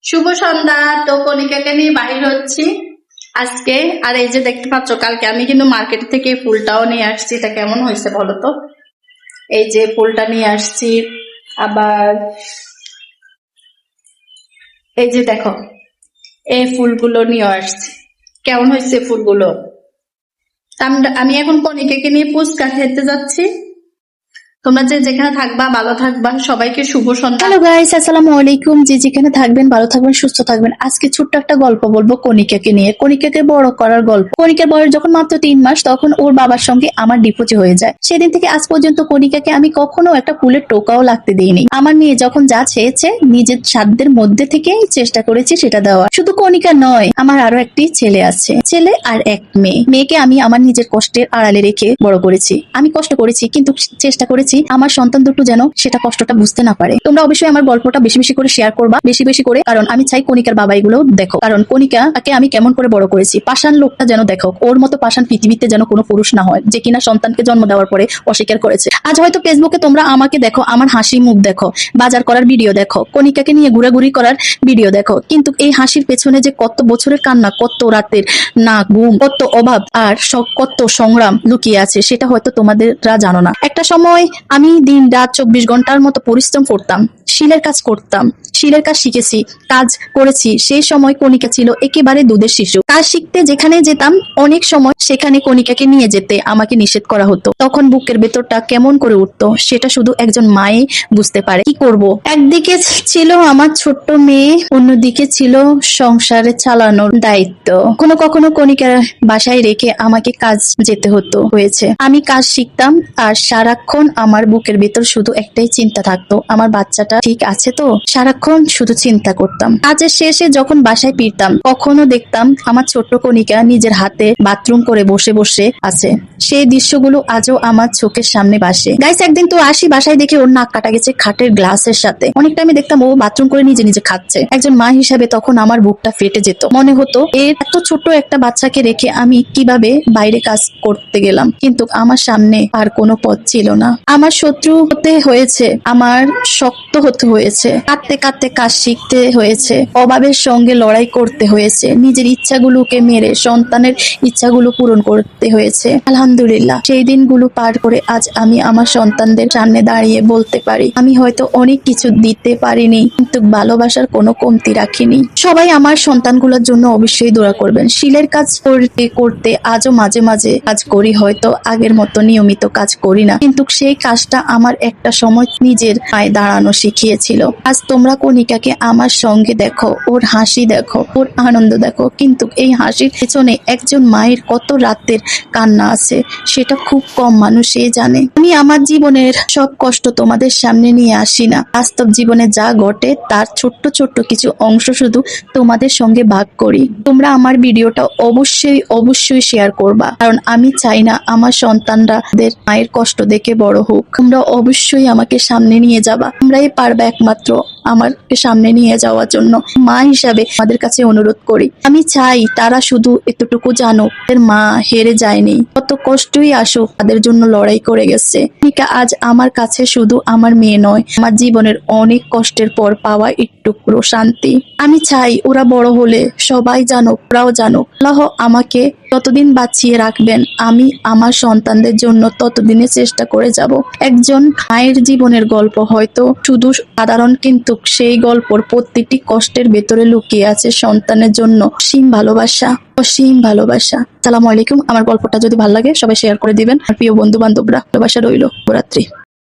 শুভ সন্ধ্যা। তো কণিকাকে নিয়ে বাহির হচ্ছি আজকে। আর এই যে দেখতে পাচ্ছ, কালকে আমি কিন্তু মার্কেট থেকে ফুলটাও নিয়ে আসছি। এটা কেমন হয়েছে বলো তো? এই যে ফুলটা নিয়ে আসছি, আবার এই যে দেখো এই ফুলগুলো নিয়ে আসছি। কেমন হয়েছে ফুলগুলো? আমি এখন কণিকাকে নিয়ে ফুচকা খেতে যাচ্ছি। তোমরা যে যেখানে থাকবা ভালো থাকবা। সবাইকে শুভ সন্ধ্যা। হ্যালো গাইস, আসসালামু আলাইকুম। যে যেখানে থাকবেন ভালো থাকবেন, সুস্থ থাকবেন। আজকে ছোট্ট একটা গল্প বলবো কণিকাকে নিয়ে। কণিকাকে বড় করার গল্প। কণিকার বয়স যখন মাত্র 3 মাস, তখন ওর বাবার সঙ্গে আমার ডিভোর্স হয়ে যায়। সেদিন থেকে আজ পর্যন্ত কণিকাকে আমি কখনো একটা ফুলের টোকাও লাগতে দিইনি। আমার মেয়ে যখন যা চেয়েছে, নিজের সাধ্যের মধ্যে থেকেই চেষ্টা করেছি সেটা দেওয়া। শুধু কণিকা নয়, আমার আরো একটি ছেলে আছে, ছেলে আর এক মেয়ে। মেয়েকে আমি আমার নিজের কষ্টের আড়ালে রেখে বড় করেছি। আমি কষ্ট করেছি, কিন্তু চেষ্টা করেছি আমার সন্তান দুটো যেন সেটা কষ্টটা বুঝতে না পারে। তোমরা অবশ্যই আমার গল্পটা বেশি বেশি করে শেয়ার করবা, বেশি বেশি করে, কারণ আমি চাই কণিকার বাবা এগুলো দেখো। কারণ কণিকাকে আমি কেমন করে বড় করেছি। পাষাণ লোকটা যেন দেখো, ওর মতো পাষাণ পৃথিবীতে যেন কোনো পুরুষ না হয়, যে কিনা সন্তানকে জন্ম দেওয়ার পরে অস্বীকার করেছে। আজ হয়তো ফেসবুকে তোমরা আমাকে দেখো, আমার হাসি মুখ দেখো, বাজার করার ভিডিও দেখো, কণিকাকে নিয়ে ঘোরাঘুরি করার ভিডিও দেখো, কিন্তু এই হাসির পেছনে যে কত বছরের কান্না, কত রাতের না ঘুম, কত অভাব আর কত সংগ্রাম লুকিয়ে আছে, সেটা হয়তো তোমাদেররা জানো না। একটা সময় আমি দিন রাত 24 ঘন্টার মতো পরিশ্রম করতাম, শিলের কাজ করতাম, শিলের কাজ শিখেছি, কাজ করেছি। সেই সময় কণিকা ছিল একেবারে দুধের শিশু। কাজ শিখতে যেখানে যেতাম, অনেক সময় সেখানে কণিকাকে নিয়ে যেতে আমাকে নিষেধ করা হতো। তখন বুকের ভেতরটা কেমন করে উঠতো, সেটা শুধু একজন মাই বুঝতে পারে। কি করব? একদিকে ছিল আমার ছোট্ট মেয়ে, অন্যদিকে ছিল সংসারে চালানোর দায়িত্ব। কখনো কখনো কণিকার বাসায় রেখে আমাকে কাজ যেতে হয়েছে। আমি কাজ শিখতাম, আর সারাক্ষণ আমার বুকের ভেতর শুধু একটাই চিন্তা থাকতো, আমার বাচ্চাটা ঠিক আছে তো। সারাক্ষণ শুধু চিন্তা করতাম। কাজের শেষে যখন বাসায় ফিরতাম, কখনো দেখতাম আমার ছোট্ট কণিকা নিজের হাতে বাথরুম করে বসে বসে আছে। সেই দৃশ্যগুলো আজও আমার চোখের সামনে ভাসে। গাইস, একদিন তো আসি বাসায় দেখে ওর নাক কাটা গেছে খাটের গ্লাসের সাথে। অনেকটা আমি দেখতাম ও বাথরুম করে নিজে নিজে খাচ্ছে। একজন মা হিসাবে তখন আমার বুকটা ফেটে যেত। মনে হতো এর এত ছোট্ট একটা বাচ্চাকে রেখে আমি কিভাবে বাইরে কাজ করতে গেলাম। কিন্তু আমার সামনে আর কোনো পথ ছিল না। আমার শত্রু হতে হয়েছে, আমার শক্ত হতে হয়েছে, কাঁদতে কাঁদতে কাজ শিখতে হয়েছে, অভাবের সঙ্গে লড়াই করতে হয়েছে, নিজের ইচ্ছাগুলোকে মেরে সন্তানের ইচ্ছাগুলো পূরণ করতে হয়েছে। আলহামদুলিল্লাহ, সেই দিনগুলো পার করে আজ আমি আমার সন্তানদের সামনে দাঁড়িয়ে বলতে পারি, আমি হয়তো অনেক কিছু দিতে পারিনি, কিন্তু ভালোবাসার কোনো কমতি রাখিনি। সবাই আমার সন্তানগুলোর জন্য অবশ্যই দোয়া করবেন। শিলের কাজ করতে করতে আজও মাঝে মাঝে কাজ করি, হয়তো আগের মতো নিয়মিত কাজ করি না, কিন্তু সেই কাজটা আমার একটা সময় নিজের পায়ে দাঁড়ানো শিখিয়েছিল। আজ তোমরা কণিকাকে আমার সঙ্গে দেখো, ওর হাসি দেখো, ওর আনন্দ দেখো, কিন্তু এই হাসির পেছনে একজন মায়ের কত রাতের কান্না আছে, সেটা খুব কম মানুষই জানে। আমি আমার জীবনের সব কষ্ট তোমাদের সামনে নিয়ে আসি না। বাস্তব জীবনে যা ঘটে তার ছোট্ট ছোট্ট কিছু অংশ শুধু তোমাদের সঙ্গে ভাগ করি। তোমরা আমার ভিডিওটা অবশ্যই অবশ্যই শেয়ার করবা, কারণ আমি চাই না আমার সন্তানরা মায়ের কষ্ট দেখে বড় হোক। তোমরা অবশ্যই আমাকে সামনে নিয়ে যাবা। তোমরাই পারবে একমাত্র আমাকে সামনে নিয়ে যাওয়ার জন্য। মা হিসাবে আমাদের কাছে অনুরোধ করি, আমি চাই তারা শুধু এতটুকু জানো, তাদের মা হেরে যায়নি। কত কষ্টই আসুক, তাদের জন্য লড়াই করে গেছে। কণিকা আজ আমার কাছে শুধু আমার মেয়ে নয়, আমার জীবনের অনেক কষ্টের পর পাওয়া একটু শান্তি। আমি চাই ওরা বড় হলে সবাই জানুক, ওরাও জানুক আল্লাহ আমাকে ততদিন বাঁচিয়ে রাখবেন। আমি আমার সন্তানদের জন্য ততদিনে চেষ্টা করে যাব। একজন মায়ের জীবনের গল্প হয়তো শুধু সাধারণ, কিন্তু সেই গল্পর প্রত্যেকটি কষ্টের ভেতরে লুকিয়ে আছে সন্তানের জন্য অসীম ভালোবাসা, অসীম ভালোবাসা। আসসালামু আলাইকুম। আমার গল্পটা যদি ভালো লাগে সবাই শেয়ার করে দিবেন। আর প্রিয় বন্ধু বান্ধবরা, ভালোবাসা রইল। শুভরাত্রি।